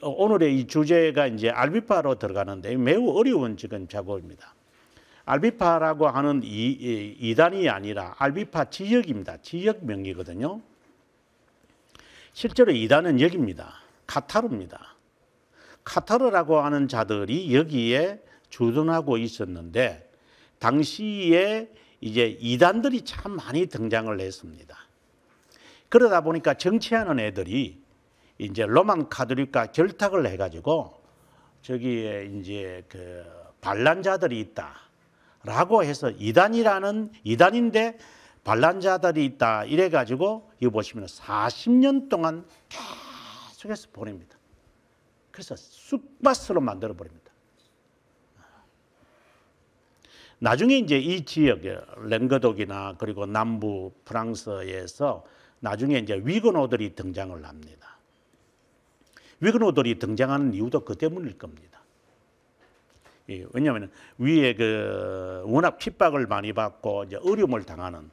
오늘의 이 주제가 이제 알비파로 들어가는데 매우 어려운 지금 작업입니다. 알비파라고 하는 이단이 아니라 알비파 지역입니다. 지역명이거든요. 실제로 이단은 여기입니다. 카타르입니다. 카타르라고 하는 자들이 여기에 주둔하고 있었는데 당시에 이제 이단들이 참 많이 등장을 했습니다. 그러다 보니까 정치하는 애들이 이제 로만 카톨릭과 결탁을 해가지고 저기에 이제 그 반란자들이 있다라고 해서 이단인데 반란자들이 있다 이래가지고 이거 보시면 40년 동안 계속해서 보냅니다. 그래서 쑥밭으로 만들어 버립니다. 나중에 이제 이 지역 랭거독이나 그리고 남부 프랑스에서 나중에 이제 위그노들이 등장을 합니다. 위그노들이 등장하는 이유도 그 때문일 겁니다. 예, 왜냐하면 위에 그 워낙 핍박을 많이 받고 이제 어려움을 당하는,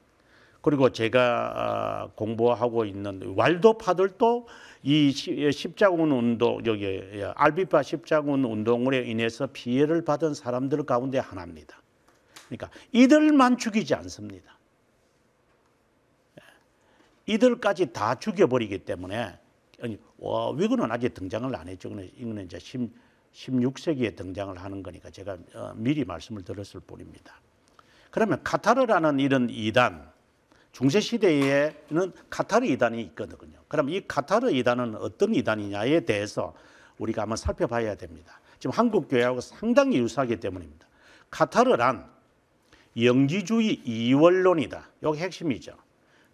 그리고 제가 공부하고 있는 왈도파들도 이 십자군 운동, 여기 알비파 십자군 운동으로 인해서 피해를 받은 사람들 가운데 하나입니다. 그러니까 이들만 죽이지 않습니다. 이들까지 다 죽여버리기 때문에, 위그는 아직 등장을 안 했죠. 이거는 이제 16세기에 등장을 하는 거니까 제가 미리 말씀을 드렸을 뿐입니다. 그러면 카타르라는 이런 이단, 중세시대에는 카타르 이단이 있거든요. 그럼 이 카타르 이단은 어떤 이단이냐에 대해서 우리가 한번 살펴봐야 됩니다. 지금 한국교회하고 상당히 유사하기 때문입니다. 카타르란 영지주의 이원론이다. 여기 핵심이죠.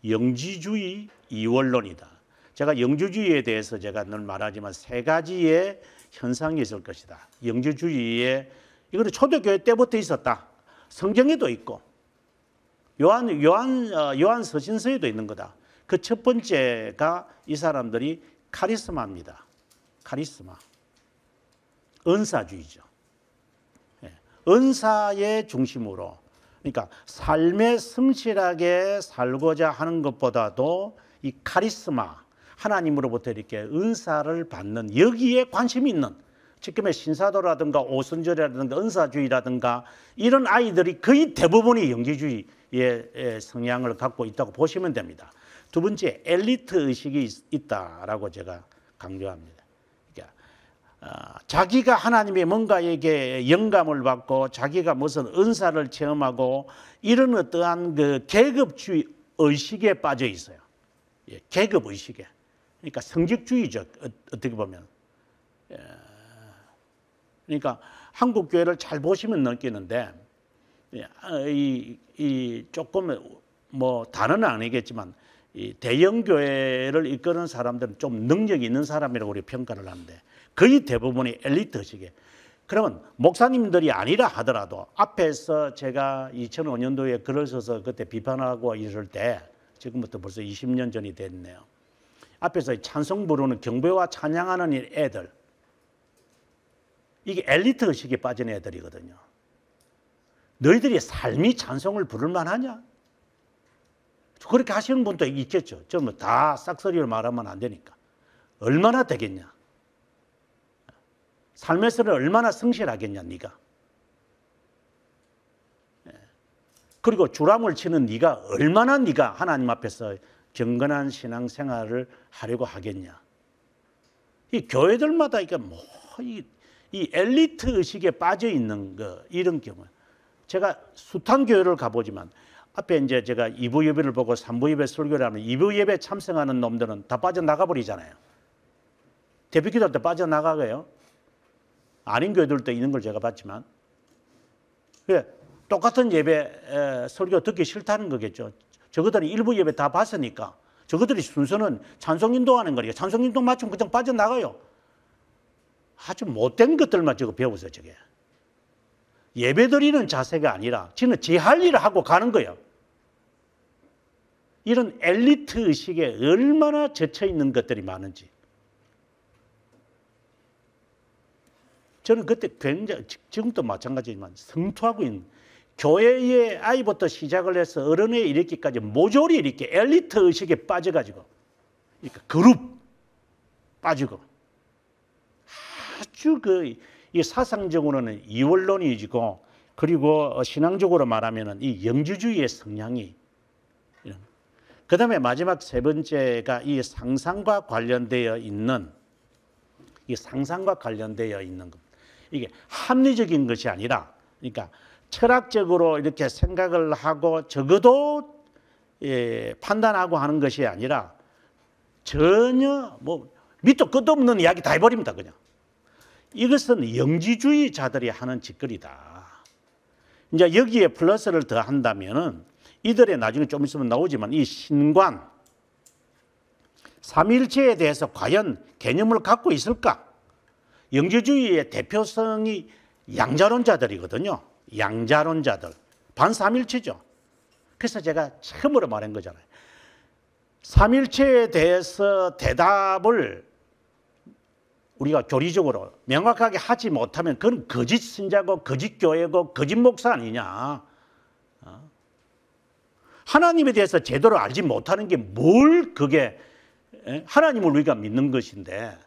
영지주의 이원론이다. 제가 영지주의에 대해서 제가 늘 말하지만 세 가지의 현상이 있을 것이다. 영지주의에, 이거는 초대교회 때부터 있었다. 성경에도 있고 요한 서신서에도 있는 거다. 그 첫 번째가 이 사람들이 카리스마입니다. 카리스마. 은사주의죠. 은사의 중심으로, 그러니까 삶에 성실하게 살고자 하는 것보다도 이 카리스마, 하나님으로부터 이렇게 은사를 받는, 여기에 관심이 있는, 지금의 신사도라든가 오순절이라든가 은사주의라든가 이런 아이들이 거의 대부분이 영지주의의 성향을 갖고 있다고 보시면 됩니다. 두 번째, 엘리트 의식이 있다라고 제가 강조합니다. 그러니까 자기가 하나님의 뭔가에게 영감을 받고 자기가 무슨 은사를 체험하고 이런 어떠한 그 계급주의 의식에 빠져 있어요. 예, 계급 의식에. 그러니까 성직주의죠. 어떻게 보면. 그러니까 한국 교회를 잘 보시면 느끼는데, 이 조금 뭐 다는 아니겠지만 이 대형 교회를 이끄는 사람들은 좀 능력이 있는 사람이라고 우리 평가를 하는데 거의 대부분이 엘리트 의식에. 그러면 목사님들이 아니라 하더라도 앞에서 제가 2005년도에 글을 써서 그때 비판하고 이럴 때, 지금부터 벌써 20년 전이 됐네요. 앞에서 찬송 부르는 경배와 찬양하는 애들, 이게 엘리트 의식에 빠진 애들이거든요. 너희들이 삶이 찬송을 부를 만하냐? 그렇게 하시는 분도 있겠죠. 좀 다 싹소리를 말하면 안 되니까. 얼마나 되겠냐? 삶에서는 얼마나 성실하겠냐, 네가? 그리고 주람을 치는 네가 얼마나 네가 하나님 앞에서 경건한 신앙생활을 하려고 하겠냐? 이 교회들마다 이게 뭐 이 엘리트 의식에 빠져 있는 거, 이런 경우. 제가 숱한 교회를 가보지만 앞에 이제 제가 2부 예배를 보고 3부 예배 설교를 하면 2부 예배 참석하는 놈들은 다 빠져나가 버리잖아요. 대표기도 때 빠져나가고요. 아닌 교회들도 있는 걸 제가 봤지만, 똑같은 예배 설교 듣기 싫다는 거겠죠. 저것들이 1부 예배 다 봤으니까 저것들이 순서는 찬송 인도하는 거니까 찬송 인도 맞추면 그냥 빠져나가요. 아주 못된 것들만 저거 배우세요. 저게 예배 드리는 자세가 아니라 저는 제 할 일을 하고 가는 거예요. 이런 엘리트 의식에 얼마나 젖혀 있는 것들이 많은지. 저는 그때 굉장히, 지금도 마찬가지지만 성투하고 있는, 교회의 아이부터 시작을 해서 어른에 이르기까지 모조리 이렇게 엘리트 의식에 빠져가지고, 그러니까 그룹 빠지고 아주 이 사상적으로는 이원론이지고 그리고 신앙적으로 말하면은 이 영지주의의 성향이 그 다음에 마지막 세 번째가 이 상상과 관련되어 있는 겁니다. 이게 합리적인 것이 아니라 그러니까 철학적으로 이렇게 생각을 하고 적어도 판단하고 하는 것이 아니라 전혀 뭐 밑도 끝도 없는 이야기 다 해버립니다. 그냥 이것은 영지주의자들이 하는 짓거리다. 이제 여기에 플러스를 더 한다면은 이들의 나중에 좀 있으면 나오지만 이 신관 삼위일체에 대해서 과연 개념을 갖고 있을까? 영지주의의 대표성이 양자론자들이거든요. 양자론자들 반삼일체죠. 그래서 제가 처음으로 말한 거잖아요. 삼일체에 대해서 대답을 우리가 교리적으로 명확하게 하지 못하면 그건 거짓 신자고 거짓 교회고 거짓 목사 아니냐. 하나님에 대해서 제대로 알지 못하는 게 뭘 그게 하나님을 우리가 믿는 것인데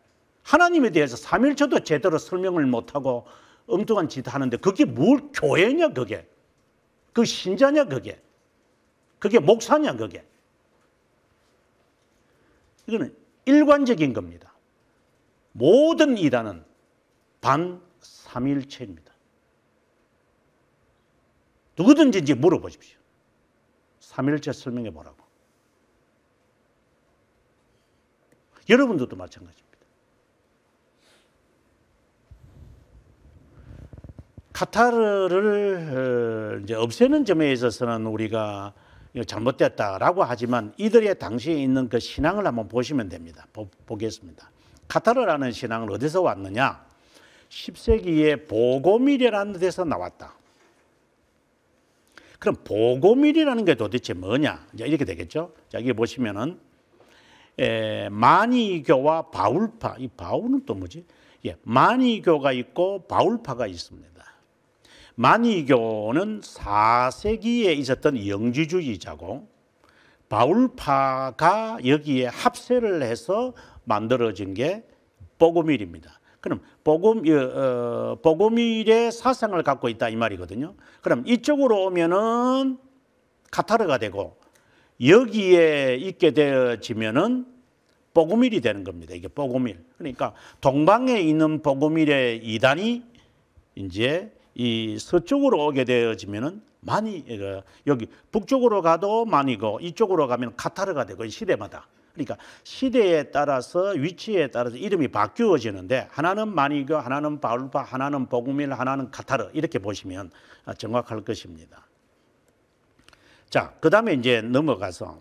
하나님에 대해서 삼일체도 제대로 설명을 못하고 엉뚱한 짓 하는데 그게 뭘 교회냐 그게. 그 신자냐 그게. 그게 목사냐 그게. 이거는 일관적인 겁니다. 모든 이단은 반삼일체입니다. 누구든지 이제 물어보십시오. 삼일체 설명해 보라고. 여러분들도 마찬가지입니다. 카타르를 이제 없애는 점에 있어서는 우리가 잘못됐다라고 하지만 이들의 당시에 있는 그 신앙을 한번 보시면 됩니다. 보겠습니다. 카타르라는 신앙은 어디서 왔느냐? 10세기에 보고밀이라는 데서 나왔다. 그럼 보고밀이라는 게 도대체 뭐냐? 이제 이렇게 되겠죠. 자, 여기 보시면은 마니교와 바울파. 이 바울은 또 뭐지? 마니교가 있고 바울파가 있습니다. 마니교는 4세기에 있었던 영지주의자고 바울파가 여기에 합세를 해서 만들어진 게 보고밀입니다. 그럼 보고밀의 사상을 갖고 있다 이 말이거든요. 그럼 이쪽으로 오면은 카타르가 되고 여기에 있게 되어지면은 보고밀이 되는 겁니다. 이게 보고밀. 그러니까 동방에 있는 보고밀의 이단이 이제 이 서쪽으로 오게 되어지면은 여기 북쪽으로 가도 마니고 이쪽으로 가면 카타르가 되고 시대마다. 그러니까 시대에 따라서 위치에 따라서 이름이 바뀌어지는데 하나는 마니교, 하나는 바울파, 하나는 보고밀, 하나는 카타르 이렇게 보시면 정확할 것입니다. 자, 그다음에 이제 넘어가서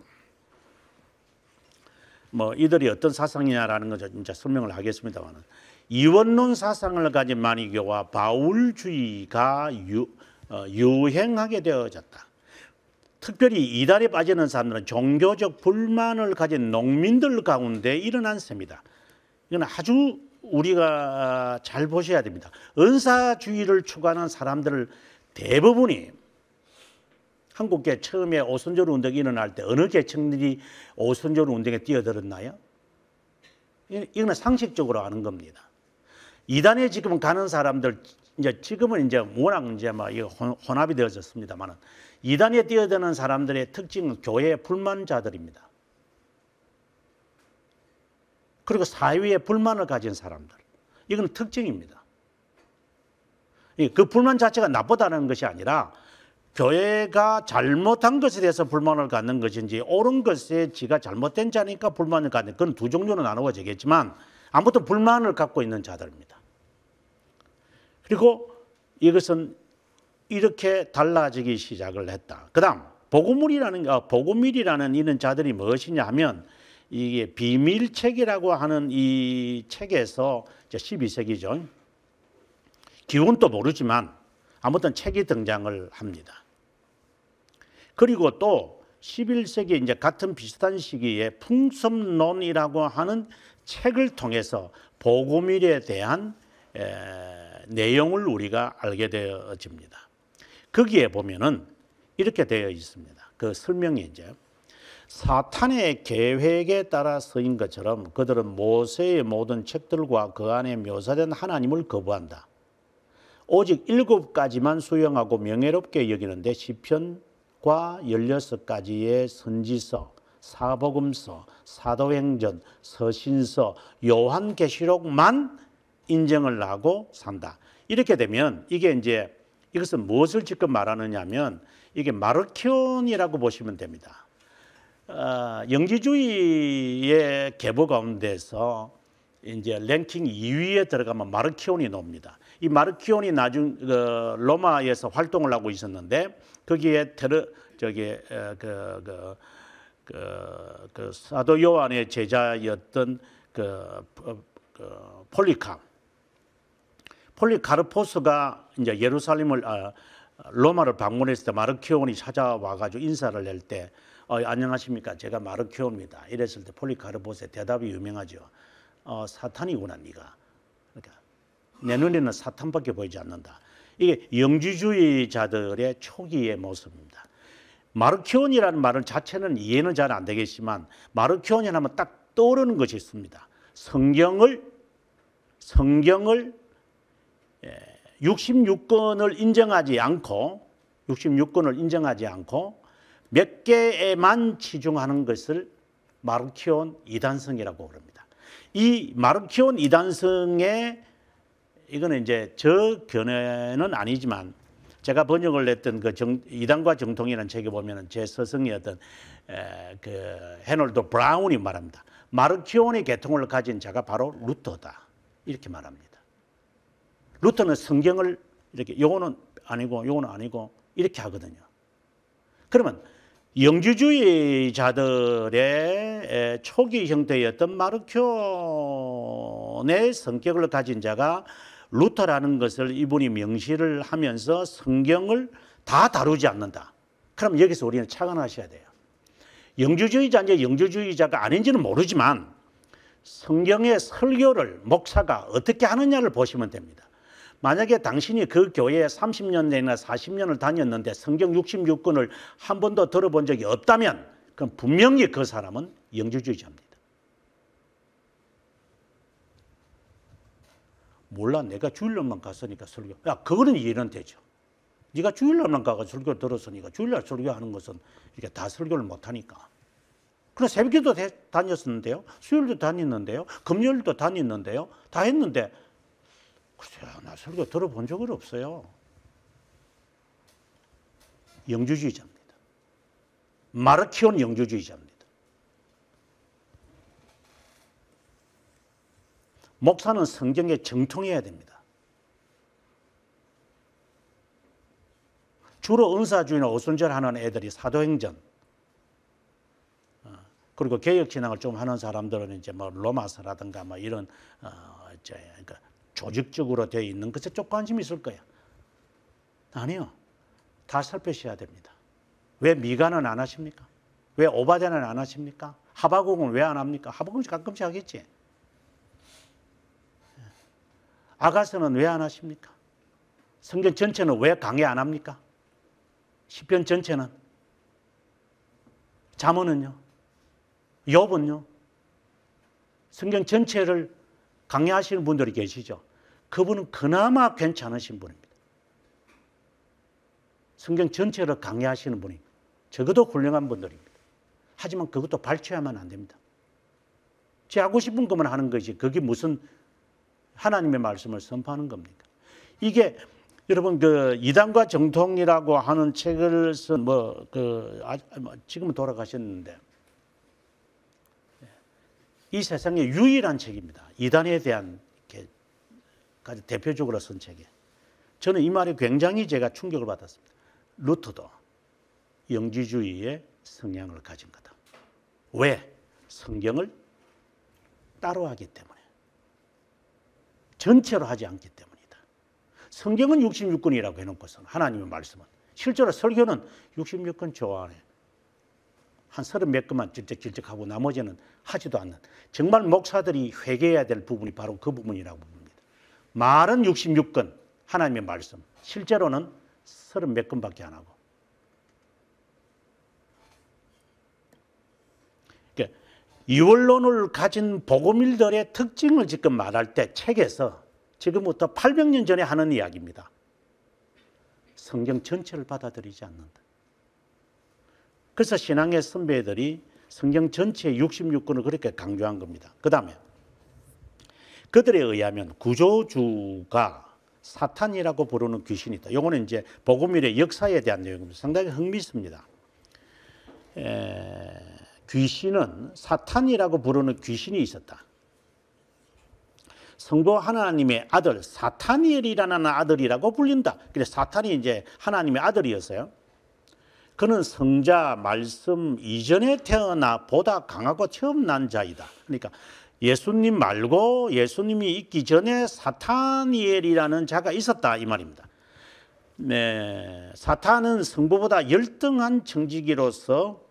뭐 이들이 어떤 사상이냐라는 거 이제 설명을 하겠습니다만은 이원론 사상을 가진 마니교와 바울주의가 유행하게 되어졌다. 특별히 이단에 빠지는 사람들은 종교적 불만을 가진 농민들 가운데 일어난 셈이다. 이건 아주 우리가 잘 보셔야 됩니다. 은사주의를 추구하는 사람들 대부분이 한국계 처음에 오순절 운동이 일어날 때 어느 계층들이 오순절 운동에 뛰어들었나요? 이거는 상식적으로 아는 겁니다. 이단에 지금 가는 사람들 이제 지금은 이제 워낙 이제 막 혼합이 되어졌습니다만은 이단에 뛰어드는 사람들의 특징은 교회의 불만자들입니다. 그리고 사회에 불만을 가진 사람들. 이건 특징입니다. 그 불만 자체가 나쁘다는 것이 아니라 교회가 잘못한 것에 대해서 불만을 갖는 것인지 옳은 것에 지가 잘못된 자니까 불만을 갖는 그건 두 종류로 나누어지겠지만 아무튼 불만을 갖고 있는 자들입니다. 그리고 이것은 이렇게 달라지기 시작을 했다. 그 다음 보고밀이라는 이런 자들이 무엇이냐 하면 이게 비밀책이라고 하는 이 책에서 12세기죠. 기원도 모르지만 아무튼 책이 등장을 합니다. 그리고 또 11세기 이제 같은 비슷한 시기에 풍섭론이라고 하는 책을 통해서 보고밀에 대한 내용을 우리가 알게 되어집니다. 거기에 보면은 이렇게 되어 있습니다. 그 설명이 이제 사탄의 계획에 따라 쓰인 것처럼 그들은 모세의 모든 책들과 그 안에 묘사된 하나님을 거부한다. 오직 7가지만 수용하고 명예롭게 여기는데 시편과 16가지의 선지서, 사복음서, 사도행전, 서신서, 요한계시록만 인정을 하고 산다. 이렇게 되면 이게 이제 이것은 무엇을 지금 말하느냐면 이게 마르키온이라고 보시면 됩니다. 영지주의의 계보 가운데서 이제 랭킹 2위에 들어가면 마르키온이 나옵니다. 이 마르키온이 나중 로마에서 활동을 하고 있었는데 거기에 사도 요한의 제자였던 폴리카르포스가 이제 예루살렘을 로마를 방문했을 때 마르키온이 찾아와 가지고 인사를 낼 때 안녕하십니까, 제가 마르키온입니다. 이랬을 때 폴리카르포스의 대답이 유명하죠. 사탄이구나 네가. 그러니까 내 눈에는 사탄밖에 보이지 않는다. 이게 영지주의자들의 초기의 모습입니다. 마르키온이라는 말은 자체는 이해는 잘 안 되겠지만 마르키온이 하면 딱 떠오르는 것이 있습니다. 성경을 66권을 인정하지 않고 몇 개에만 치중하는 것을 마르키온 이단성이라고 그럽니다. 이 마르키온 이단성의 이거는 이제 저 견해는 아니지만 제가 번역을 했던 그 이단과 정통이라는 책에 보면은 제 스승이었던 해놀드 브라운이 말합니다. 마르키온의 계통을 가진 자가 바로 루터다. 이렇게 말합니다. 루터는 성경을 이렇게 요거는 아니고 이렇게 하거든요. 그러면 영주주의자들의 초기 형태였던 마르키온의 성격을 가진 자가 루터라는 것을 이분이 명시를 하면서 성경을 다 다루지 않는다. 그럼 여기서 우리는 착안하셔야 돼요. 영주주의자인지 영주주의자가 아닌지는 모르지만 성경의 설교를 목사가 어떻게 하느냐를 보시면 됩니다. 만약에 당신이 그 교회에 30년이나 40년을 다녔는데 성경 66권을 한 번도 들어본 적이 없다면 그럼 분명히 그 사람은 영주주의자입니다. 몰라, 내가 주일날만 갔으니까 설교. 야, 그거는 이해는 되죠. 네가 주일날만 가서 설교 들었으니까 주일날 설교하는 것은 이렇게 다 설교를 못하니까. 그럼 새벽기도 다녔었는데요. 수요일도 다녔는데요. 금요일도 다녔는데요. 다 했는데 글쎄요, 나 설교 들어본 적은 없어요. 영주주의자입니다. 마르키온 영주주의자입니다. 목사는 성경에 정통해야 됩니다. 주로 은사주의나 오순절하는 애들이 사도행전, 그리고 개혁신앙을 좀 하는 사람들은 이제 뭐 로마서라든가 뭐 이런 그러니까 조직적으로 되어 있는 것에 좀 관심이 있을 거야. 아니요. 다 살펴셔야 됩니다. 왜 미가는 안 하십니까? 왜 오바댜는 안 하십니까? 하박국은 왜 안 합니까? 하박국은 가끔씩 하겠지. 아가서는 왜 안 하십니까? 성경 전체는 왜 강의 안 합니까? 시편 전체는? 잠언은요? 욥은요? 성경 전체를 강의하시는 분들이 계시죠. 그분은 그나마 괜찮으신 분입니다. 성경 전체를 강의하시는 분이 적어도 훌륭한 분들입니다. 하지만 그것도 발췌하면 안 됩니다. 제 하고 싶은 것만 하는 것이 그게 무슨 하나님의 말씀을 선포하는 겁니까? 이게 여러분 그 이단과 정통이라고 하는 책을 쓴 지금은 돌아가셨는데 이 세상에 유일한 책입니다. 이단에 대한 가장 대표적으로 쓴 책이에요. 저는 이 말이 굉장히 제가 충격을 받았습니다. 루터도 영지주의의 성향을 가진 거다. 왜? 성경을 따로 하기 때문에. 전체로 하지 않기 때문이다. 성경은 66권이라고 해놓고서는 하나님의 말씀은 실제로 설교는 66권 좋아하네. 한 30몇 권만 질적질적하고 나머지는 하지도 않는, 정말 목사들이 회개해야 될 부분이 바로 그 부분이라고 봅니다. 말은 66권 하나님의 말씀, 실제로는 30몇 권밖에 안 하고. 그러니까 이원론을 가진 복음일들의 특징을 지금 말할 때 책에서 지금부터 800년 전에 하는 이야기입니다. 성경 전체를 받아들이지 않는다. 그래서 신앙의 선배들이 성경 전체의 66권을 그렇게 강조한 겁니다. 그 다음에 그들에 의하면 구조주가 사탄이라고 부르는 귀신이 있다. 요거는 이제 복음일의 역사에 대한 내용입니다. 상당히 흥미있습니다. 귀신은 사탄이라고 부르는 귀신이 있었다. 성부 하나님의 아들 사타니엘이라는 아들이라고 불린다. 그래서 사탄이 이제 하나님의 아들이었어요. 그는 성자 말씀 이전에 태어나 보다 강하고 처음 난 자이다. 그러니까 예수님 말고 예수님이 있기 전에 사타니엘이라는 자가 있었다 이 말입니다. 네, 사탄은 성부보다 열등한 청지기로서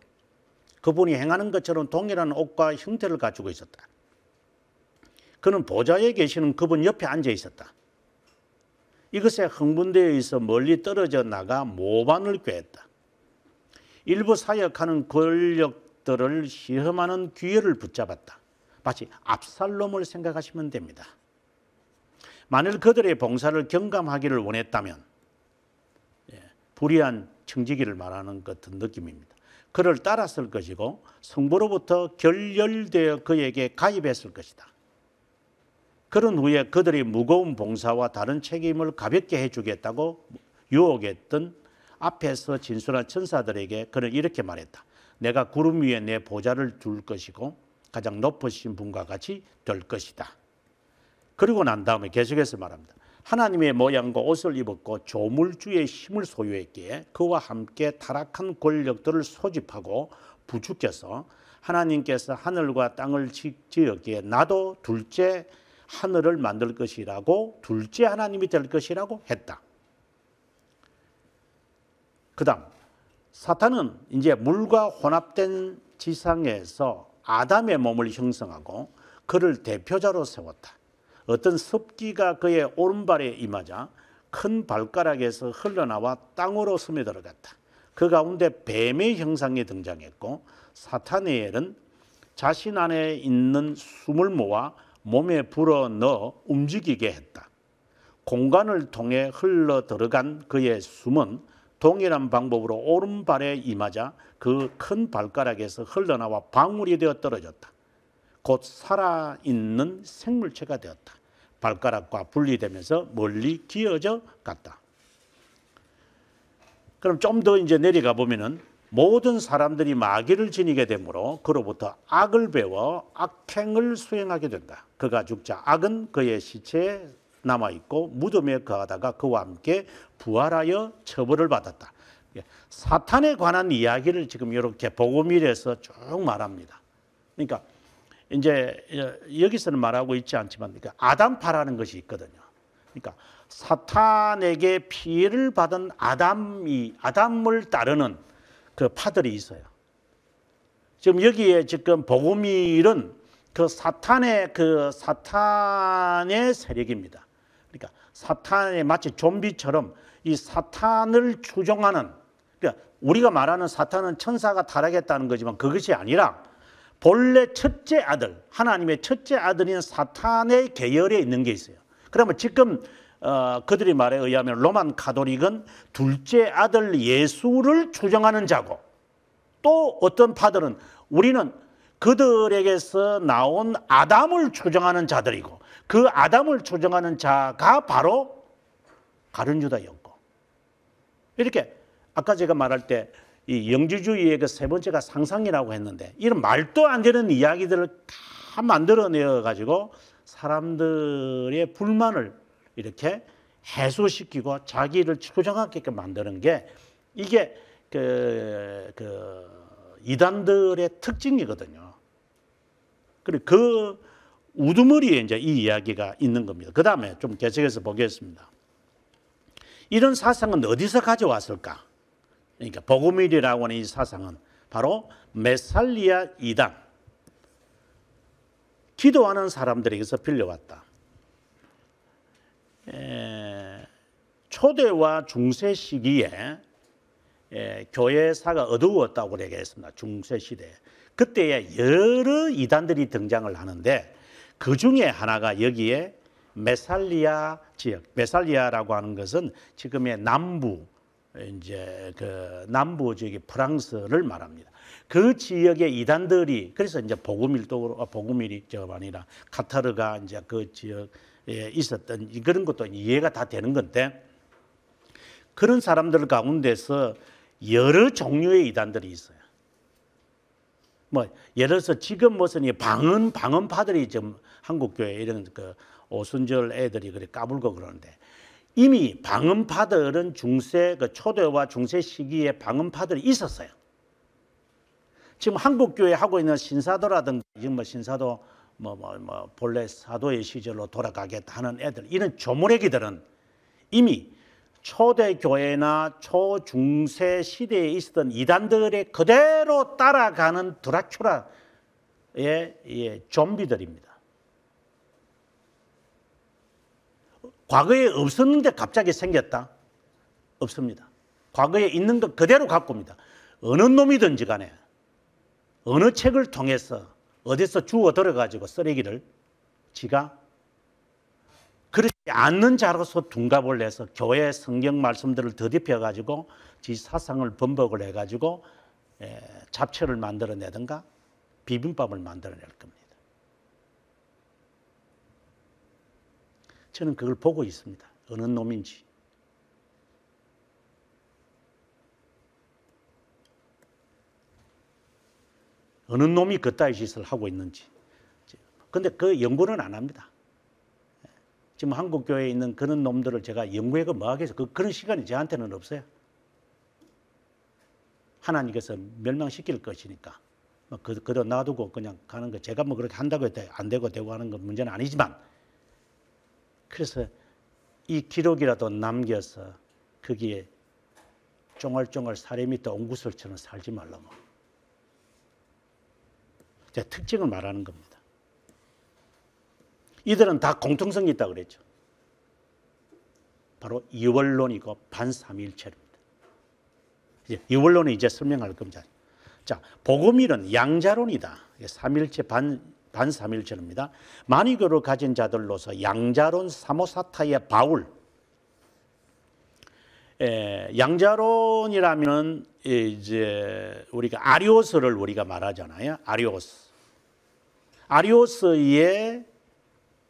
그분이 행하는 것처럼 동일한 옷과 형태를 가지고 있었다. 그는 보좌에 계시는 그분 옆에 앉아 있었다. 이것에 흥분되어 있어 멀리 떨어져 나가 모반을 꾀했다. 일부 사역하는 권력들을 시험하는 기회를 붙잡았다. 마치 압살롬을 생각하시면 됩니다. 만일 그들의 봉사를 경감하기를 원했다면 불의한 청지기를 말하는 같은 느낌입니다. 그를 따랐을 것이고 성부로부터 결렬되어 그에게 가입했을 것이다. 그런 후에 그들이 무거운 봉사와 다른 책임을 가볍게 해주겠다고 유혹했던 앞에서 진술한 천사들에게 그는 이렇게 말했다. 내가 구름 위에 내 보좌를 둘 것이고 가장 높으신 분과 같이 될 것이다. 그리고 난 다음에 계속해서 말합니다. 하나님의 모양과 옷을 입었고 조물주의 힘을 소유했기에 그와 함께 타락한 권력들을 소집하고 부추겨서 하나님께서 하늘과 땅을 지었기에 나도 둘째 하늘을 만들 것이라고 둘째 하나님이 될 것이라고 했다. 그 다음 사탄은 이제 물과 혼합된 지상에서 아담의 몸을 형성하고 그를 대표자로 세웠다. 어떤 습기가 그의 오른발에 임하자 큰 발가락에서 흘러나와 땅으로 스며들어갔다. 그 가운데 뱀의 형상이 등장했고 사타니엘은 자신 안에 있는 숨을 모아 몸에 불어넣어 움직이게 했다. 공간을 통해 흘러 들어간 그의 숨은 동일한 방법으로 오른발에 임하자 그 큰 발가락에서 흘러나와 방울이 되어 떨어졌다. 곧 살아있는 생물체가 되었다. 발가락과 분리되면서 멀리 기어져 갔다. 그럼 좀 더 이제 내려가 보면은 모든 사람들이 마귀를 지니게 되므로 그로부터 악을 배워 악행을 수행하게 된다. 그가 죽자 악은 그의 시체에 남아있고 무덤에 거하다가 그와 함께 부활하여 처벌을 받았다. 사탄에 관한 이야기를 지금 이렇게 복음일에서 쭉 말합니다. 그러니까 이제 여기서는 말하고 있지 않지만 그러니까 아담파라는 것이 있거든요. 그러니까 사탄에게 피해를 받은 아담을 따르는 그 파들이 있어요. 지금 여기에 지금 복음일은 그 사탄의 세력입니다. 그러니까 사탄의 마치 좀비처럼 이 사탄을 추종하는, 그러니까 우리가 말하는 사탄은 천사가 타락했다는 거지만 그것이 아니라 본래 첫째 아들, 하나님의 첫째 아들인 사탄의 계열에 있는 게 있어요. 그러면 지금 그들의 말에 의하면 로만 가톨릭은 둘째 아들 예수를 추종하는 자고, 또 어떤 파들은 우리는 그들에게서 나온 아담을 추종하는 자들이고, 그 아담을 추종하는 자가 바로 가룟 유다였고, 이렇게 아까 제가 말할 때 이 영지주의의 그 세 번째가 상상이라고 했는데, 이런 말도 안 되는 이야기들을 다 만들어내어 가지고 사람들의 불만을 이렇게 해소시키고 자기를 추종하게끔 만드는 게 이게 이단들의 특징이거든요. 그리고 그 우두머리에 이제 이 이야기가 있는 겁니다. 그 다음에 좀 계속해서 보겠습니다. 이런 사상은 어디서 가져왔을까? 그러니까 복음일이라고 하는 이 사상은 바로 메살리아 이단, 기도하는 사람들에게서 빌려왔다. 초대와 중세 시기에 교회사가 어두웠다고 얘기했습니다. 중세 시대에. 그때에 여러 이단들이 등장을 하는데 그 중에 하나가 여기에 메살리아 지역, 메살리아라고 하는 것은 지금의 남부, 이제 그 남부 지역의 프랑스를 말합니다. 그 지역의 이단들이 그래서 이제 복음일이 저 아니라 카타르가 이제 그 지역에 있었던 그런 것도 이해가 다 되는 건데 그런 사람들 가운데서 여러 종류의 이단들이 있어요. 뭐 예를 들어서 지금 무슨 방언파들이 좀 한국 교회 이런 그 오순절 애들이 그래 까불고 그러는데 이미 방언파들은 중세 그 초대와 중세 시기에 방언파들이 있었어요. 지금 한국 교회 하고 있는 신사도라든가 지금 뭐 신사도 본래 사도의 시절로 돌아가겠다 하는 애들 이런 조문애기들은 이미 초대교회나 초중세 시대에 있었던 이단들의 그대로 따라가는 드라큘라의 좀비들입니다. 과거에 없었는데 갑자기 생겼다? 없습니다. 과거에 있는 것 그대로 갖고 옵니다. 어느 놈이든지 간에 어느 책을 통해서 어디서 주워 들어가지고 쓰레기를 지가 그렇지 않는 자로서 둔갑을 해서 교회 성경 말씀들을 더듬혀 가지고 지 사상을 번복을 해 가지고 잡채를 만들어내든가 비빔밥을 만들어낼 겁니다. 저는 그걸 보고 있습니다. 어느 놈인지. 어느 놈이 그따위 짓을 하고 있는지. 근데 그 연구는 안 합니다. 지금 한국 교회에 있는 그런 놈들을 제가 연구해가 뭐 하겠어요. 그런 시간이 저한테는 없어요. 하나님께서 멸망시킬 것이니까. 그도 놔두고 그냥 가는 거. 제가 뭐 그렇게 한다고 해도 안 되고 되고 하는 건 문제는 아니지만 그래서 이 기록이라도 남겨서 거기에 쫑알쫑알 사례 밑에 옹구슬처럼 살지 말라고. 제가 특징을 말하는 겁니다. 이들은 다 공통성이 있다고 그랬죠. 바로 이원론이고 반삼위일체입니다. 이원론은 이제 설명할 겁니다. 자, 복음일은 양자론이다. 삼일체 반삼일체입니다. 만유교를 가진 자들로서 양자론 사모사타의 바울. 양자론이라면은 이제 우리가 아리오스를 우리가 말하잖아요.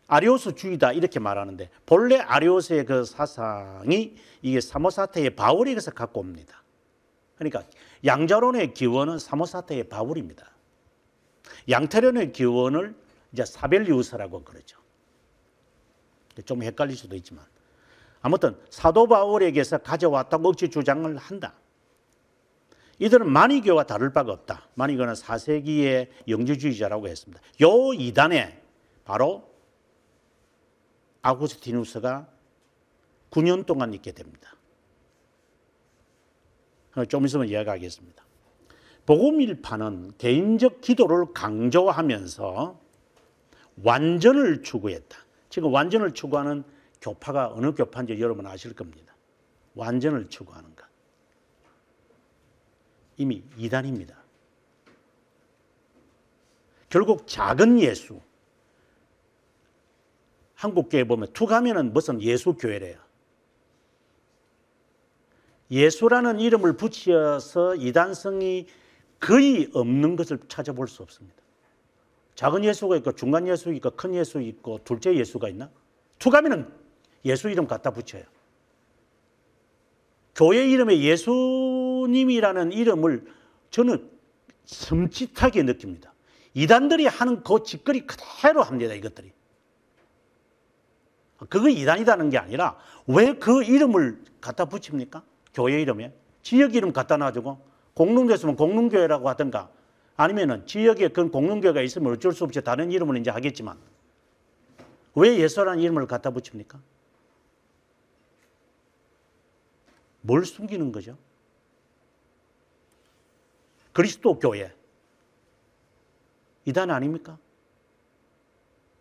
아리오스주의다 이렇게 말하는데 본래 아리오스의 그 사상이 이게 사모사타의 바울에게서 갖고 옵니다. 그러니까 양자론의 기원은 사모사타의 바울입니다. 양태론의 기원을 이제 사벨리우스라고 그러죠. 좀 헷갈릴 수도 있지만 아무튼 사도 바울에게서 가져왔다고 억지 주장을 한다. 이들은 만이교와 다를 바가 없다. 만이교는 4세기의 영주주의자라고 했습니다. 요 이단에 바로 아구스티누스가 9년 동안 있게 됩니다. 좀 있으면 이야기하겠습니다. 복음일파는 개인적 기도를 강조하면서 완전을 추구했다. 지금 완전을 추구하는 교파가 어느 교파인지 여러분 아실 겁니다. 완전을 추구하는 것. 이미 이단입니다. 결국 작은 예수. 한국교회 보면 투가면은 무슨 예수교회래요. 예수라는 이름을 붙여서 이단성이 거의 없는 것을 찾아볼 수 없습니다. 작은 예수가 있고 중간 예수 있고 큰 예수 있고 둘째 예수가 있나? 투가면은 예수 이름 갖다 붙여요. 교회 이름에 예수님이라는 이름을 저는 섬찟하게 느낍니다. 이단들이 하는 그 짓거리 그대로 합니다. 이것들이. 그거 이단이라는 게 아니라 왜 그 이름을 갖다 붙입니까? 교회 이름에. 지역 이름 갖다 놔주고 공릉교회 있으면 공릉교회라고 하든가 아니면은 지역에 그런 공릉교회가 있으면 어쩔 수 없이 다른 이름을 이제 하겠지만 왜 예수라는 이름을 갖다 붙입니까? 뭘 숨기는 거죠? 그리스도 교회. 이단 아닙니까?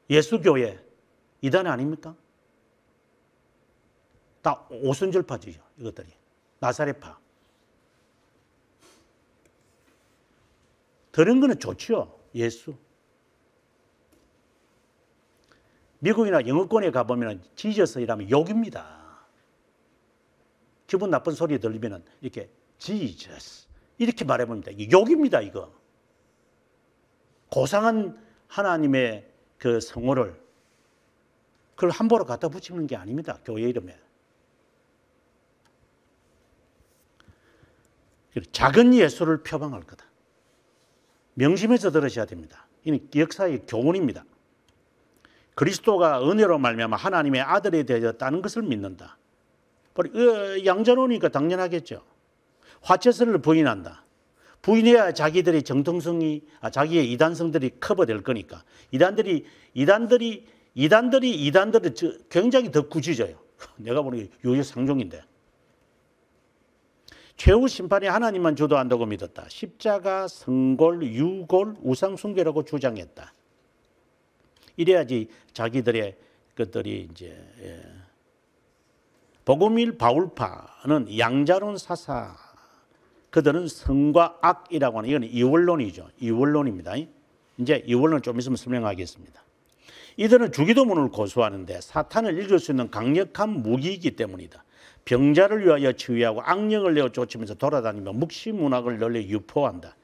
예수교회. 이단 아닙니까? 다 오순절파지죠. 이것들이. 나사렛파. 들은 거는 좋죠. 예수. 미국이나 영어권에 가보면 지저스 이라면 욕입니다. 기분 나쁜 소리 들리면 이렇게 지저스 이렇게 말해봅니다. 이게 욕입니다. 이거. 고상한 하나님의 그 성호를 그걸 함부로 갖다 붙이는 게 아닙니다. 교회 이름에. 작은 예수를 표방할 거다. 명심해서 들으셔야 됩니다. 이는 역사의 교훈입니다. 그리스도가 은혜로 말미암아 하나님의 아들이 되었다는 것을 믿는다. 양자론이니까 당연하겠죠. 화채설을 부인한다. 부인해야 자기들의 정통성이 자기의 이단성들이 커버될 거니까. 이단들이 굉장히 더 굳어져요. 내가 보니 유유상종인데. 최후 심판이 하나님만 주도한다고 믿었다. 십자가, 성골, 유골, 우상숭배라고 주장했다. 이래야지 자기들의 것들이 이제 복음일 바울파는 양자론 사사. 그들은 성과 악이라고 하는 이건 이원론이죠. 이원론입니다. 이제 이원론 좀 있으면 설명하겠습니다. 이들은 주기도문을 고수하는데 사탄을 이길 수 있는 강력한 무기이기 때문이다. 병자를 위하여 치유하고 악령을 내어 쫓으면서 돌아다니며 묵시문학을 널리 유포한다.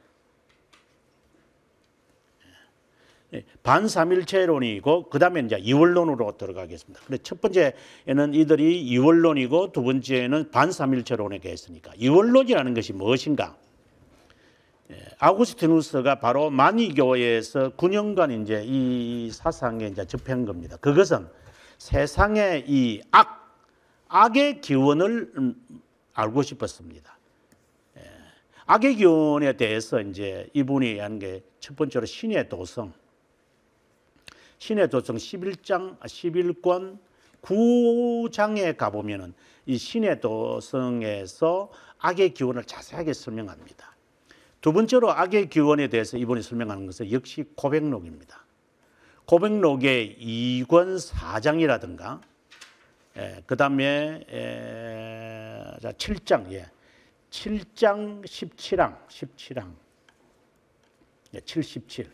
반삼일체론이고 그 다음에 이제 이원론으로 들어가겠습니다. 그래 첫 번째는 이들이 이원론이고 두 번째는 반삼일체론에 있으니까 이원론이라는 것이 무엇인가? 아우구스티누스가 바로 만이교회에서 9년간 이제 이 사상에 이제 접한 겁니다. 그것은 세상의 이 악의 기원을 알고 싶었습니다. 악의 기원에 대해서 이제 이분이 한 게 첫 번째로 신의 도성 11장, 11권 9장에 가보면은 이 신의 도성에서 악의 기원을 자세하게 설명합니다. 두 번째로 악의 기원에 대해서 이분이 설명하는 것은 역시 고백록입니다. 고백록의 2권 4장이라든가 그 다음에 7장, 7장 17항 77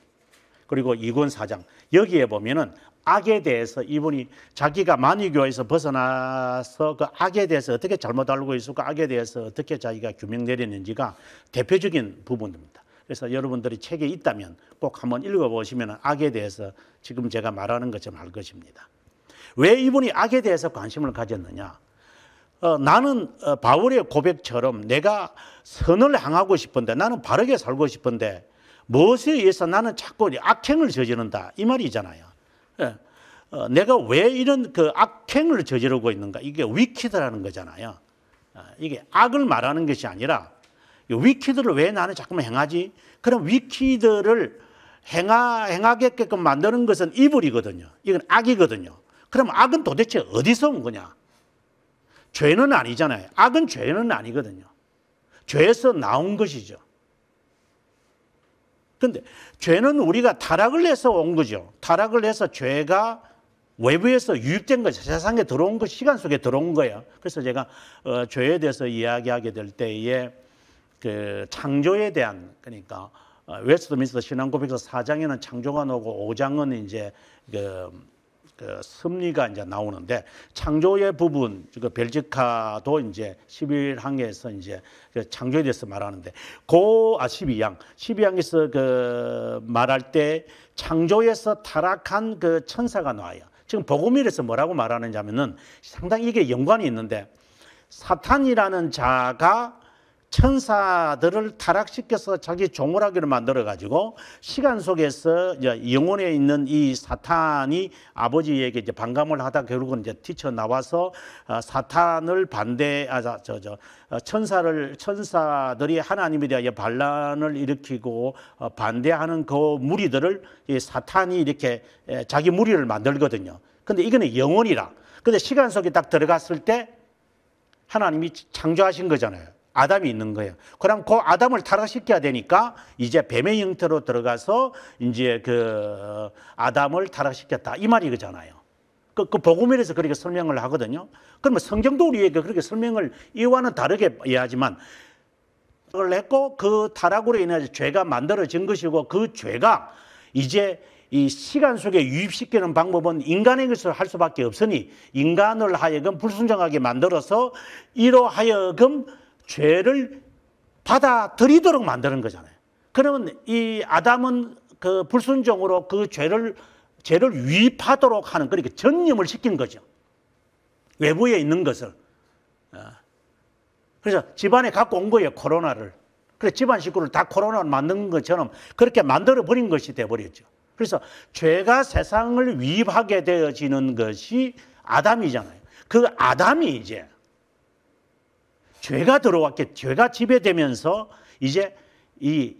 그리고 2권 4장 여기에 보면은 악에 대해서 이분이 자기가 만이교에서 벗어나서 그 악에 대해서 어떻게 잘못 알고 있었고 악에 대해서 어떻게 자기가 규명 내렸는지가 대표적인 부분입니다. 그래서 여러분들이 책에 있다면 꼭 한번 읽어보시면 악에 대해서 지금 제가 말하는 것처럼 알 것입니다. 왜 이분이 악에 대해서 관심을 가졌느냐? 나는 바울의 고백처럼 내가 선을 향하고 싶은데 나는 바르게 살고 싶은데 무엇에 의해서 나는 자꾸 악행을 저지른다 이 말이잖아요. 내가 왜 이런 그 악행을 저지르고 있는가? 이게 위키드라는 거잖아요. 이게 악을 말하는 것이 아니라 위키드를 왜 나는 자꾸만 행하지? 그럼 위키드를 행하게끔 만드는 것은 이불이거든요. 이건 악이거든요. 그럼 악은 도대체 어디서 온 거냐? 죄는 아니잖아요. 악은 죄는 아니거든요. 죄에서 나온 것이죠. 그런데 죄는 우리가 타락을 해서 온 거죠. 타락을 해서 죄가 외부에서 유입된 것이 세상에 들어온 것, 시간 속에 들어온 거예요. 그래서 제가 죄에 대해서 이야기하게 될 때에 그 창조에 대한 그러니까 웨스트민스터 신앙고백서 4장에는 창조가 나오고 5장은 이제 그 섭리가 이제 나오는데 창조의 부분, 그 벨지카도 이제 11항에서 이제 그 창조에 대해서 말하는데 12항에서 그 말할 때 창조에서 타락한 그 천사가 나와요. 지금 복음일에서 뭐라고 말하는지 하면은 상당히 이게 연관이 있는데 사탄이라는 자가 천사들을 타락시켜서 자기 종을 하기로 만들어가지고 시간 속에서 이제 영혼에 있는 이 사탄이 아버지에게 이제 반감을 하다 결국은 이제 튀쳐나와서 사탄을 천사들이 하나님에 대하여 반란을 일으키고 반대하는 그 무리들을 이 사탄이 이렇게 자기 무리를 만들거든요. 근데 이거는 영혼이라. 근데 시간 속에 딱 들어갔을 때 하나님이 창조하신 거잖아요. 아담이 있는 거예요. 그럼 그 아담을 타락시켜야 되니까 이제 뱀의 형태로 들어가서 이제 그 아담을 타락시켰다. 이 말이 그잖아요. 그 복음에서 그렇게 설명을 하거든요. 그러면 성경도 우리에게 그렇게 설명을 이와는 다르게 이해하지만 을 했고 그 타락으로 인해서 죄가 만들어진 것이고 그 죄가 이제 이 시간 속에 유입시키는 방법은 인간의 것을 할 수밖에 없으니 인간을 하여금 불순종하게 만들어서 이로 하여금 죄를 받아들이도록 만드는 거잖아요. 그러면 이 아담은 그 불순종으로 그 죄를 유입하도록 하는, 그러니까 전념을 시킨 거죠. 외부에 있는 것을. 그래서 집안에 갖고 온 거예요, 코로나를. 그래서 집안 식구를 다 코로나를 만든 것처럼 그렇게 만들어버린 것이 돼버렸죠. 그래서 죄가 세상을 위입하게 되어지는 것이 아담이잖아요. 그 아담이 이제 죄가 들어왔게, 죄가 지배되면서 이제 이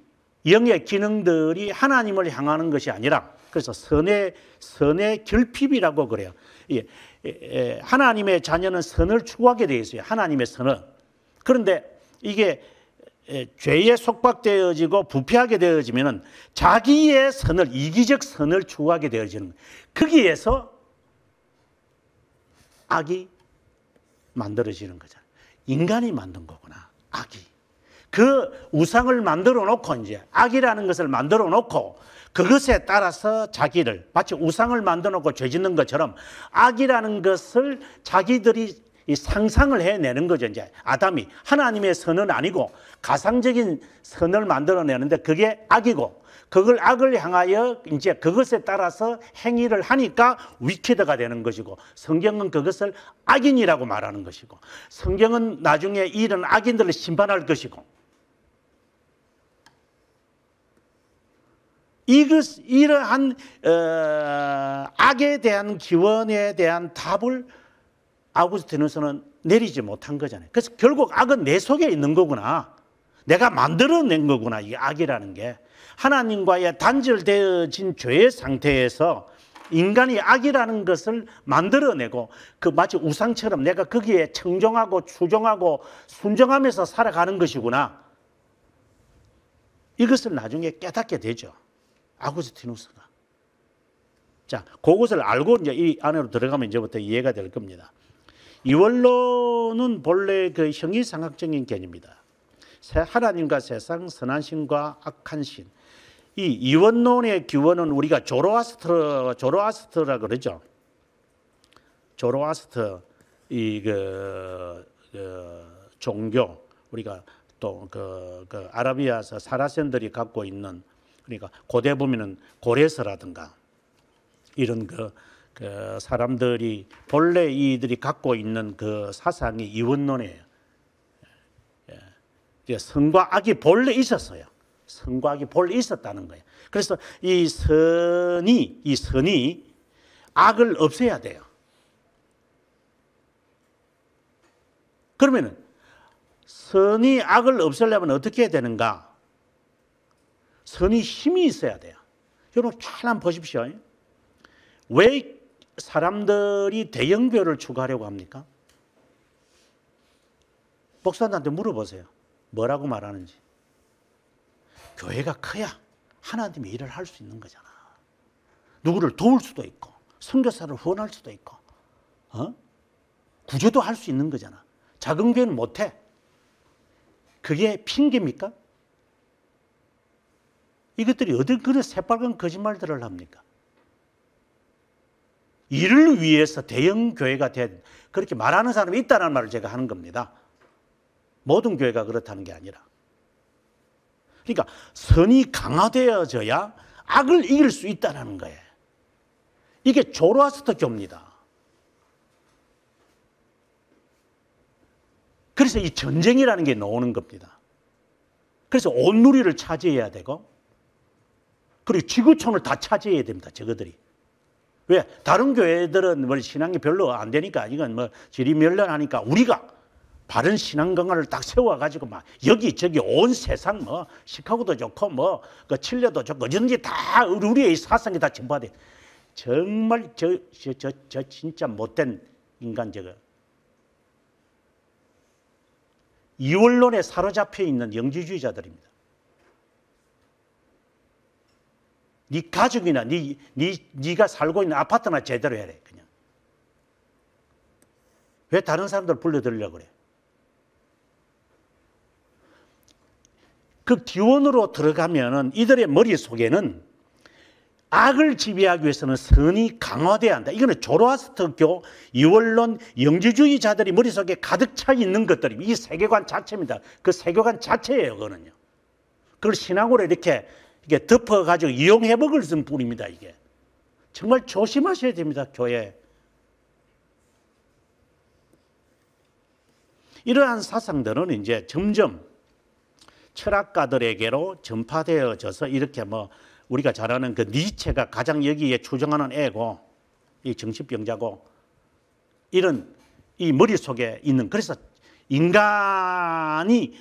영의 기능들이 하나님을 향하는 것이 아니라, 그래서 선의 결핍이라고 그래요. 하나님의 자녀는 선을 추구하게 되어 있어요. 하나님의 선을. 그런데 이게 죄에 속박되어지고 부패하게 되어지면은 자기의 선을, 이기적 선을 추구하게 되어지는, 거기에서 악이 만들어지는 거잖아요. 인간이 만든 거구나, 악이. 그 우상을 만들어 놓고, 이제 악이라는 것을 만들어 놓고 그것에 따라서 자기를, 마치 우상을 만들어 놓고 죄 짓는 것처럼 악이라는 것을 자기들이 이 상상을 해내는 거죠. 이제 아담이 하나님의 선은 아니고 가상적인 선을 만들어내는데 그게 악이고, 그걸 악을 향하여 이제 그것에 따라서 행위를 하니까 위키드가 되는 것이고, 성경은 그것을 악인이라고 말하는 것이고, 성경은 나중에 이런 악인들을 심판할 것이고, 이러한 악에 대한 기원에 대한 답을 아우구스티누스는 내리지 못한 거잖아요. 그래서 결국 악은 내 속에 있는 거구나. 내가 만들어낸 거구나, 이 악이라는 게. 하나님과의 단절되어진 죄의 상태에서 인간이 악이라는 것을 만들어내고, 그 마치 우상처럼 내가 거기에 청종하고 추종하고 순종하면서 살아가는 것이구나. 이것을 나중에 깨닫게 되죠, 아우구스티누스가. 자, 그것을 알고 이제 이 안으로 들어가면 이제부터 이해가 될 겁니다. 이원론은 본래 그 형이상학적인 개념입니다. 하나님과 세상, 선한 신과 악한 신. 이 이원론의 기원은 우리가 조로아스트라 그러죠. 조로아스트 종교, 우리가 또 그 아라비아서 사라센들이 갖고 있는, 그러니까 고대 보면은 고레스라든가 이런 그 사람들이 본래 이들이 갖고 있는 그 사상이 이원론이에요. 선과 악이 본래 있었어요. 선과 악이 본래 있었다는 거예요. 그래서 이 선이 악을 없애야 돼요. 그러면은 선이 악을 없애려면 어떻게 해야 되는가? 선이 힘이 있어야 돼요. 여러분 잘 한번 보십시오. 왜 사람들이 대형교회를 추구하려고 합니까? 목사님한테 물어보세요. 뭐라고 말하는지. 교회가 커야 하나님의 일을 할 수 있는 거잖아. 누구를 도울 수도 있고, 선교사를 후원할 수도 있고, 구조도 할 수 있는 거잖아. 작은 교회는 못해. 그게 핑계입니까? 이것들이 어디 그런 새빨간 거짓말들을 합니까? 이를 위해서 대형 교회가 된, 그렇게 말하는 사람이 있다는 말을 제가 하는 겁니다. 모든 교회가 그렇다는 게 아니라. 그러니까 선이 강화되어져야 악을 이길 수 있다는 거예요. 이게 조로아스터교입니다. 그래서 이 전쟁이라는 게 나오는 겁니다. 그래서 온 누리를 차지해야 되고, 그리고 지구촌을 다 차지해야 됩니다, 저거들이. 왜? 다른 교회들은 뭐 신앙이 별로 안 되니까, 이건 뭐 지리멸렬하니까 우리가 바른 신앙 강화를 딱 세워가지고 막 여기저기 온 세상 뭐 시카고도 좋고 뭐 그 칠레도 좋고 어디든지 다 우리의 사상이 다 전파돼. 정말 저 진짜 못된 인간 저거. 이원론에 사로잡혀 있는 영지주의자들입니다. 네 가족이나 네가 살고 있는 아파트나 제대로 해라 그냥. 왜 다른 사람들 불러들이려고 그래? 그 기원으로 들어가면은 이들의 머릿속에는 악을 지배하기 위해서는 선이 강화돼야 한다. 이거는 조로아스터교, 이원론, 영지주의자들이 머릿속에 가득 차 있는 것들이 이 세계관 자체입니다. 그 세계관 자체예요, 그거는요. 그걸 신학으로 이렇게 덮어가지고 이용해 먹을 뿐입니다, 이게. 정말 조심하셔야 됩니다, 교회. 이러한 사상들은 이제 점점 철학가들에게로 전파되어져서 이렇게 뭐 우리가 잘 아는 그 니체가 가장 여기에 추정하는 애고, 이 정신병자고, 이런 이 머릿속에 있는, 그래서 인간이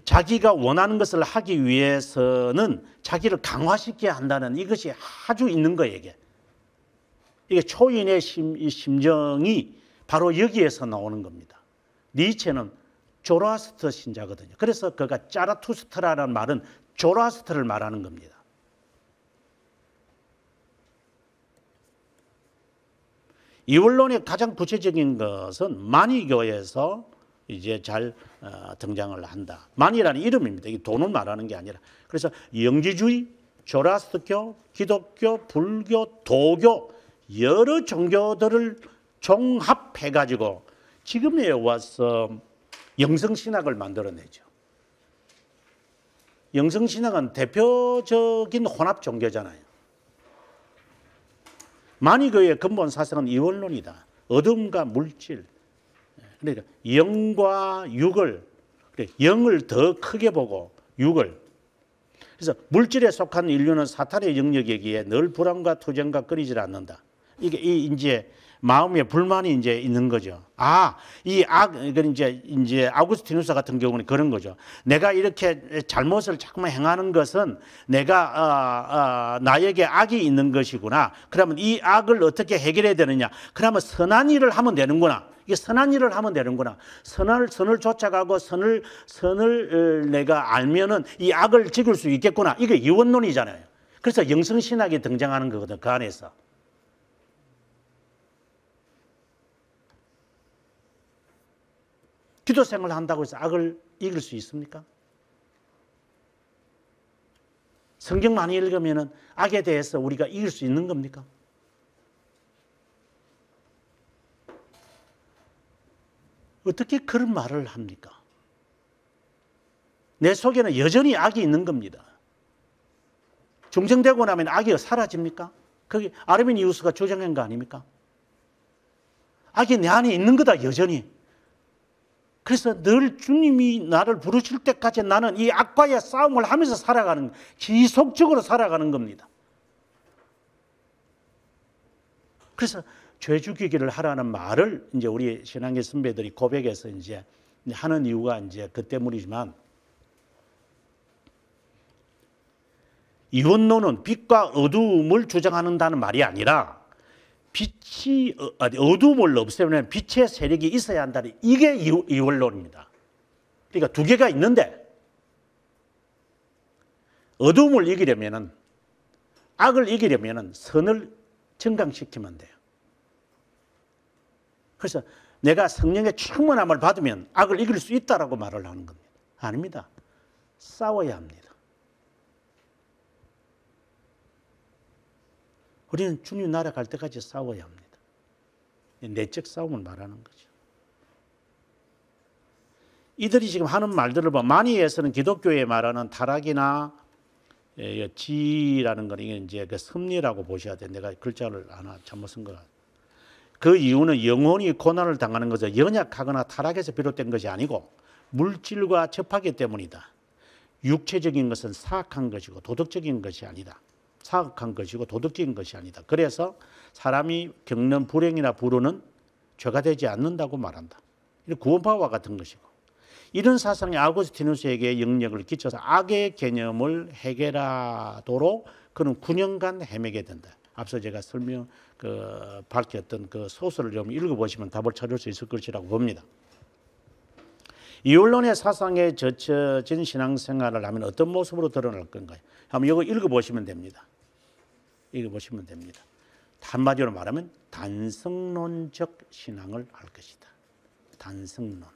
자기가 원하는 것을 하기 위해서는 자기를 강화시켜야 한다는 이것이 아주 있는 거예요, 이게. 이게 초인의 심정이 바로 여기에서 나오는 겁니다. 니체는 조로아스터 신자거든요. 그래서 그가 짜라투스트라라는 말은 조로아스터를 말하는 겁니다. 이원론의 가장 구체적인 것은 마니교에서 이제 잘 등장을 한다. 마니라는 이름입니다. 이 돈을 말하는 게 아니라. 그래서 영지주의, 조라스트교, 기독교, 불교, 도교 여러 종교들을 종합해가지고 지금에 와서 영성신학을 만들어내죠. 영성신학은 대표적인 혼합 종교잖아요. 마니교의 근본 사상은 이원론이다. 어둠과 물질. 그러니까 영과 육을, 영을 더 크게 보고 육을. 그래서 물질에 속한 인류는 사탄의 영역이기에 늘 불안과 투쟁과 끊이질 않는다. 이게 이제 마음에 불만이 이제 있는 거죠. 이건 이제 아우구스티누스 같은 경우는 그런 거죠. 내가 이렇게 잘못을 자꾸만 행하는 것은 내가 나에게 악이 있는 것이구나. 그러면 이 악을 어떻게 해결해야 되느냐? 그러면 선한 일을 하면 되는구나. 이게 선한 일을 하면 되는구나. 선을 쫓아가고 선을 내가 알면은 이 악을 지킬 수 있겠구나. 이게 이원론이잖아요. 그래서 영성신학이 등장하는 거거든, 그 안에서. 기도 생활을 한다고 해서 악을 이길 수 있습니까? 성경 많이 읽으면 악에 대해서 우리가 이길 수 있는 겁니까? 어떻게 그런 말을 합니까? 내 속에는 여전히 악이 있는 겁니다. 중생되고 나면 악이 사라집니까? 그게 아르미니우스가 주장한 거 아닙니까? 악이 내 안에 있는 거다, 여전히. 그래서 늘 주님이 나를 부르실 때까지 나는 이 악과의 싸움을 하면서 살아가는, 지속적으로 살아가는 겁니다. 그래서 죄 죽이기를 하라는 말을 이제 우리 신앙의 선배들이 고백해서 이제 하는 이유가 이제 그 때문이지만, 이원론은 빛과 어두움을 주장한다는 말이 아니라 어두움을 없애면 빛의 세력이 있어야 한다는, 이게 이원론입니다. 그러니까 두 개가 있는데, 어두움을 이기려면은, 악을 이기려면은 선을 증강시키면 돼요. 그래서 내가 성령의 충만함을 받으면 악을 이길 수 있다라고 말을 하는 겁니다. 아닙니다. 싸워야 합니다. 우리는 주님 나라 갈 때까지 싸워야 합니다. 내적 싸움을 말하는 거죠. 이들이 지금 하는 말들을 보면, 마니에서는 기독교에 말하는 타락이나 지라는 건 이제 그 섭리라고 보셔야 돼요. 내가 글자를 하나 잘못 쓴 것 같아요. 그 이유는 영혼이 고난을 당하는 것은 연약하거나 타락에서 비롯된 것이 아니고 물질과 접하기 때문이다. 육체적인 것은 사악한 것이고 도덕적인 것이 아니다. 사악한 것이고 도덕적인 것이 아니다. 그래서 사람이 겪는 불행이나 불운은 죄가 되지 않는다고 말한다. 구원파와 같은 것이고, 이런 사상이 아우구스티누스에게 영향을 끼쳐서 악의 개념을 해결하도록 그는 9년간 헤매게 된다. 앞서 제가 밝혔던 그 소설을 좀 읽어보시면 답을 찾을 수 있을 것이라고 봅니다. 이원론의 사상에 젖혀진 신앙생활을 하면 어떤 모습으로 드러날 건가요? 한번 이거 읽어보시면 됩니다. 읽어보시면 됩니다. 한마디로 말하면 단성론적 신앙을 할 것이다. 단성론.